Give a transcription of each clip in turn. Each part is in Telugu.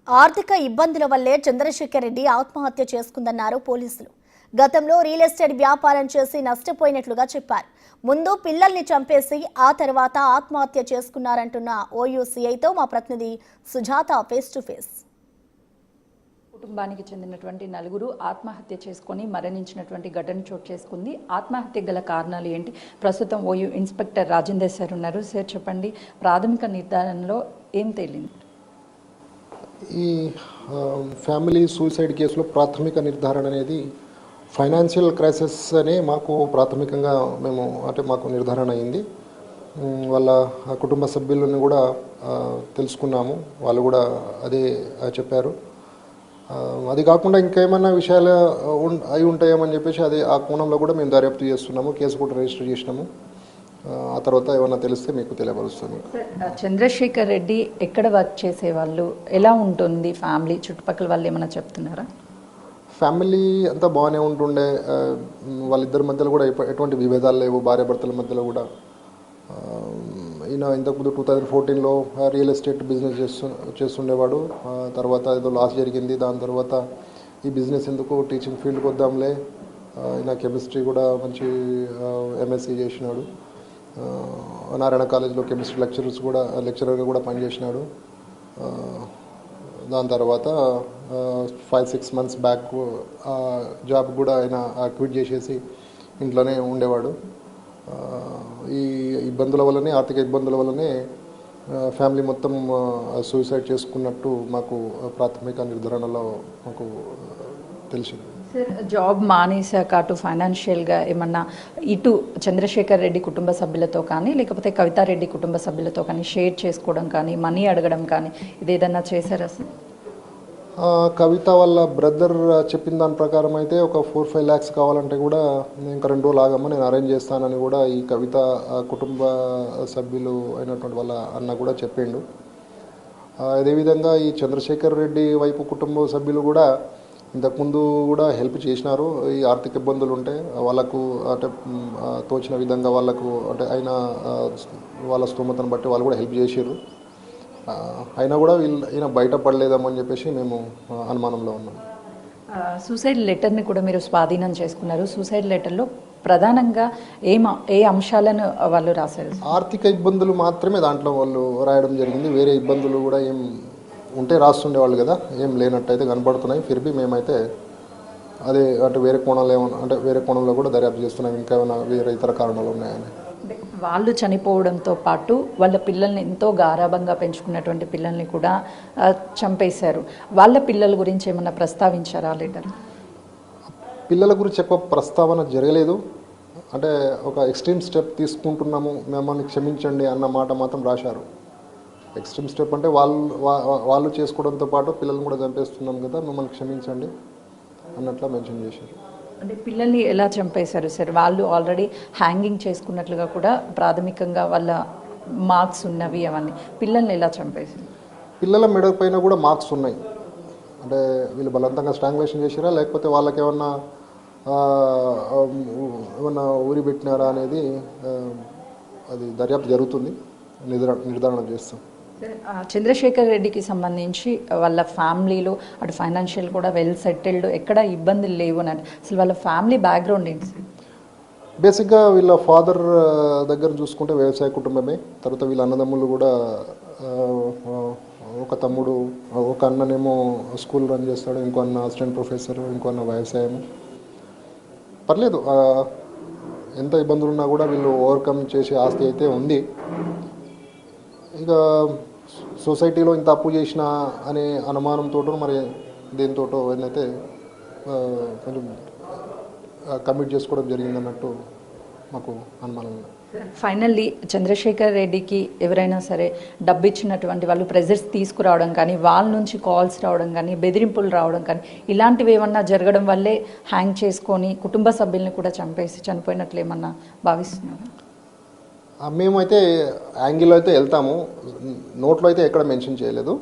ఆర్థిక ఇబ్బందుల వల్లే చంద్రశేఖర్ రెడ్డి ఆత్మహత్య చేసుకుందన్నారు పోలీసులు. గతంలో రియల్ ఎస్టేట్ వ్యాపారం చేసి నష్టపోయినట్లుగా చెప్పారు. ముందు పిల్లల్ని చంపేసి ఆ తర్వాత ఆత్మహత్య చేసుకున్నారంటున్న ఓయూసీఐతో మా ప్రతినిధి సుజాత ఫేస్ టు ఫేస్. కుటుంబానికి చెందినటువంటి నలుగురు ఆత్మహత్య చేసుకొని మరణించినటువంటి ఘటన చోటు చేసుకుంది. ఆత్మహత్య గల కారణాలు ఏంటి? ప్రస్తుతం ఓయూ ఇన్స్పెక్టర్ రాజేందర్ సార్ ఉన్నారు. సార్ చెప్పండి, ప్రాథమిక నిర్ధారణలో ఏం తేలింది? ఈ ఫ్యామిలీ సూసైడ్ కేసులో ప్రాథమిక నిర్ధారణ అనేది ఫైనాన్షియల్ క్రైసిస్ అనే మాకు ప్రాథమికంగా మాకు నిర్ధారణ అయింది. వాళ్ళ కుటుంబ సభ్యులను కూడా తెలుసుకున్నాము, వాళ్ళు కూడా అదే చెప్పారు. అది కాకుండా ఇంకేమైనా విషయాలు అయి ఉంటాయేమని చెప్పేసి ఆ కోణంలో కూడా మేము దర్యాప్తు చేస్తున్నాము, కేసు కూడా రిజిస్టర్ చేసినాము. ఆ తర్వాత ఏమన్నా తెలిస్తే మీకు తెలియపరుస్తాను. చంద్రశేఖర్ రెడ్డి ఎక్కడ వర్క్ చేసేవాళ్ళు, ఎలా ఉంటుంది ఫ్యామిలీ, చుట్టుపక్కల వాళ్ళు ఏమైనా చెప్తున్నారా? ఫ్యామిలీ అంతా బాగానే ఉంటుండే, వాళ్ళిద్దరి మధ్యలో కూడా ఎటువంటి విభేదాలు లేవు, భార్యాభర్తల మధ్యలో కూడా. ఈయన ఇంతకుముందు 2014లో రియల్ ఎస్టేట్ బిజినెస్ చేస్తుండేవాడు. తర్వాత ఏదో లాస్ జరిగింది, దాని తర్వాత ఈ బిజినెస్ ఎందుకు టీచింగ్ ఫీల్డ్కి వద్దాంలే. ఈయన కెమిస్ట్రీ కూడా మంచి ఎంఎస్సీ చేసినాడు. నారాయణ కాలేజ్లో కెమిస్ట్రీ లెక్చరర్గా కూడా పనిచేసినాడు. దాని తర్వాత 5-6 months బ్యాక్ జాబ్ కూడా ఆయన క్విట్ చేసేసి ఇంట్లోనే ఉండేవాడు. ఈ ఇబ్బందుల వల్లనే, ఆర్థిక ఇబ్బందుల వల్లనే ఫ్యామిలీ మొత్తం సూసైడ్ చేసుకున్నట్టు మాకు ప్రాథమిక నిర్ధారణలో మాకు తెలిసింది. సార్, జాబ్ మానేశాక అటు ఫైనాన్షియల్గా ఏమన్నా ఇటు చంద్రశేఖర్ రెడ్డి కుటుంబ సభ్యులతో కానీ లేకపోతే కవితారెడ్డి కుటుంబ సభ్యులతో కానీ షేర్ చేసుకోవడం కానీ మనీ అడగడం కానీ ఇదేదన్నా చేశారా సార్? కవిత వాళ్ళ బ్రదర్ చెప్పిన దాని ప్రకారం అయితే ఒక 4-5 lakhs కావాలంటే కూడా ఇంకా 2 రోజులు ఆగమ్మ, నేను అరేంజ్ చేస్తానని కూడా ఈ కవిత కుటుంబ సభ్యులు అయినటువంటి వాళ్ళ అన్న కూడా చెప్పిండు. అదేవిధంగా ఈ చంద్రశేఖర్ రెడ్డి వైపు కుటుంబ సభ్యులు కూడా ఇంతకుముందు కూడా హెల్ప్ చేసినారు. ఈ ఆర్థిక ఇబ్బందులు ఉంటే వాళ్ళకు అంటే తోచిన విధంగా వాళ్ళకు అంటే వాళ్ళ స్తోమతను బట్టి వాళ్ళు కూడా హెల్ప్ చేసారు. అయినా కూడా ఈయన బయటపడలేదామని చెప్పేసి మేము అనుమానంలో ఉన్నాం. సూసైడ్ లెటర్ని కూడా మీరు స్వాధీనం చేసుకున్నారు. సూసైడ్ లెటర్లో ప్రధానంగా ఏ అంశాలను వాళ్ళు రాశారు? ఆర్థిక ఇబ్బందులు మాత్రమే దాంట్లో వాళ్ళు రాయడం జరిగింది. వేరే ఇబ్బందులు కూడా ఏం ఉంటే రాస్తుండేవాళ్ళు కదా, ఏం లేనట్టయితే కనబడుతున్నాయి. ఫిర్బీ మేమైతే అదే అంటే వేరే కోణంలో కూడా దర్యాప్తు చేస్తున్నాం, ఇంకా ఏమైనా వేరే ఇతర కారణాలు ఉన్నాయని. వాళ్ళు చనిపోవడంతో పాటు వాళ్ళ పిల్లల్ని ఎంతో గారాబంగా పెంచుకున్నటువంటి పిల్లల్ని కూడా చంపేశారు. వాళ్ళ పిల్లల గురించి ఏమన్నా ప్రస్తావించారా లెటర్? పిల్లల గురించి ఎక్కువ ప్రస్తావన జరగలేదు. అంటే ఒక ఎక్స్ట్రీమ్ స్టెప్ తీసుకుంటున్నాము, మిమ్మల్ని క్షమించండి అన్న మాట మాత్రం రాశారు. ఎక్స్ట్రీమ్ స్టెప్ అంటే వాళ్ళు చేసుకోవడంతో పాటు పిల్లల్ని కూడా చంపేస్తున్నాం కదా, మిమ్మల్ని క్షమించండి అన్నట్లా మెన్షన్ చేశారు. అంటే పిల్లల్ని ఎలా చంపేశారు సార్? వాళ్ళు ఆల్రెడీ హ్యాంగింగ్ చేసుకున్నట్లుగా కూడా ప్రాథమికంగా వాళ్ళ మార్క్స్ ఉన్నవి, అవన్నీ పిల్లల్ని ఎలా చంపేశారు? పిల్లల మెడ పైన కూడా మార్క్స్ ఉన్నాయి. అంటే వీళ్ళు బలవంతంగా స్ట్రాంగులేషన్ చేశారా లేకపోతే వాళ్ళకి ఏమన్నా ఊరి పెట్టినారా అనేది అది దర్యాప్తు జరుగుతుంది, నిర్ధారణ చేస్తాం. చంద్రశేఖర్ రెడ్డికి సంబంధించి వాళ్ళ ఫ్యామిలీలో అటు ఫైనాన్షియల్ కూడా వెల్ సెటిల్డ్, ఎక్కడ ఇబ్బందులు లేవు అని. అసలు వాళ్ళ ఫ్యామిలీ బ్యాక్గ్రౌండ్ ఏంటి సార్? బేసిక్గా వీళ్ళ ఫాదర్ దగ్గర చూసుకుంటే వ్యవసాయ కుటుంబమే. తర్వాత వీళ్ళ అన్నదమ్ములు కూడా ఒక తమ్ముడు, ఒక అన్ననేమో స్కూల్ రన్ చేస్తాడు, ఇంకో అన్న అసిస్టెంట్ ప్రొఫెసర్, ఇంకో అన్న వ్యవసాయం. పర్లేదు, ఎంత ఇబ్బందులు ఉన్నా కూడా వీళ్ళు ఓవర్కమ్ చేసే ఆస్తి అయితే ఉంది. ఇక సొసైటీలో ఇంత అప్పు చేసిన అనే అనుమానంతో మరి దేనితో అయితే కొంచెం కమిట్ చేసుకోవడం జరిగిందన్నట్టు మాకు అనుమానం. ఫైనల్లీ చంద్రశేఖర్ రెడ్డికి ఎవరైనా సరే డబ్బు ఇచ్చినటువంటి వాళ్ళు ప్రెజర్స్ తీసుకురావడం కానీ, వాళ్ళ నుంచి కాల్స్ రావడం కానీ, బెదిరింపులు రావడం కానీ ఇలాంటివి ఏమన్నా జరగడం వల్లే హ్యాంగ్ చేసుకొని కుటుంబ సభ్యుల్ని కూడా చంపేసి చనిపోయినట్లు ఏమన్నా భావిస్తున్నారు? మేమైతే యాంగిల్లో అయితే వెళ్తాము, నోట్లో అయితే ఎక్కడ మెన్షన్ చేయలేదు.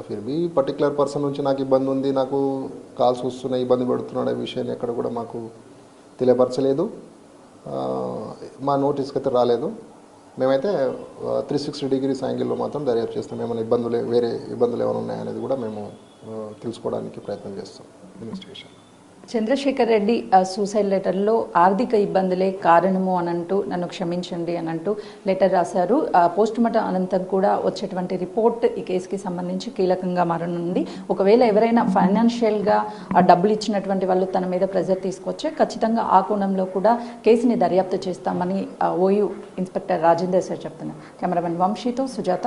ఫిర్బీ పర్టికులర్ పర్సన్ నుంచి నాకు ఇబ్బంది ఉంది, నాకు కాల్స్ వస్తున్నాయి, ఇబ్బంది పెడుతున్నాడు అనే విషయాన్ని ఎక్కడ కూడా మాకు తెలియపరచలేదు, మా నోటీస్కి అయితే రాలేదు. మేమైతే 360 డిగ్రీస్ యాంగిల్లో మాత్రం దర్యాప్తు చేస్తాం. ఏమైనా వేరే ఇబ్బందులు ఏమైనా ఉన్నాయనేది కూడా మేము తెలుసుకోవడానికి ప్రయత్నం చేస్తాం ఇన్వెస్టిగేషన్. చంద్రశేఖర్ రెడ్డి సూసైడ్ లెటర్లో ఆర్థిక ఇబ్బందులే కారణము అని అంటూ నన్ను క్షమించండి అని అంటూ లెటర్ రాశారు. పోస్ట్ మార్టం అనంతరం కూడా వచ్చేటువంటి రిపోర్ట్ ఈ కేసుకి సంబంధించి కీలకంగా మారనుంది. ఒకవేళ ఎవరైనా ఫైనాన్షియల్గా డబ్బులు ఇచ్చినటువంటి వాళ్ళు తన మీద ప్రెజర్ తీసుకొచ్చే ఖచ్చితంగా ఆ కోణంలో కూడా కేసుని దర్యాప్తు చేస్తామని ఓయూ ఇన్స్పెక్టర్ రాజేందర్ సార్ చెప్తున్నారు. కెమెరామెన్ వంశీతో సుజాత.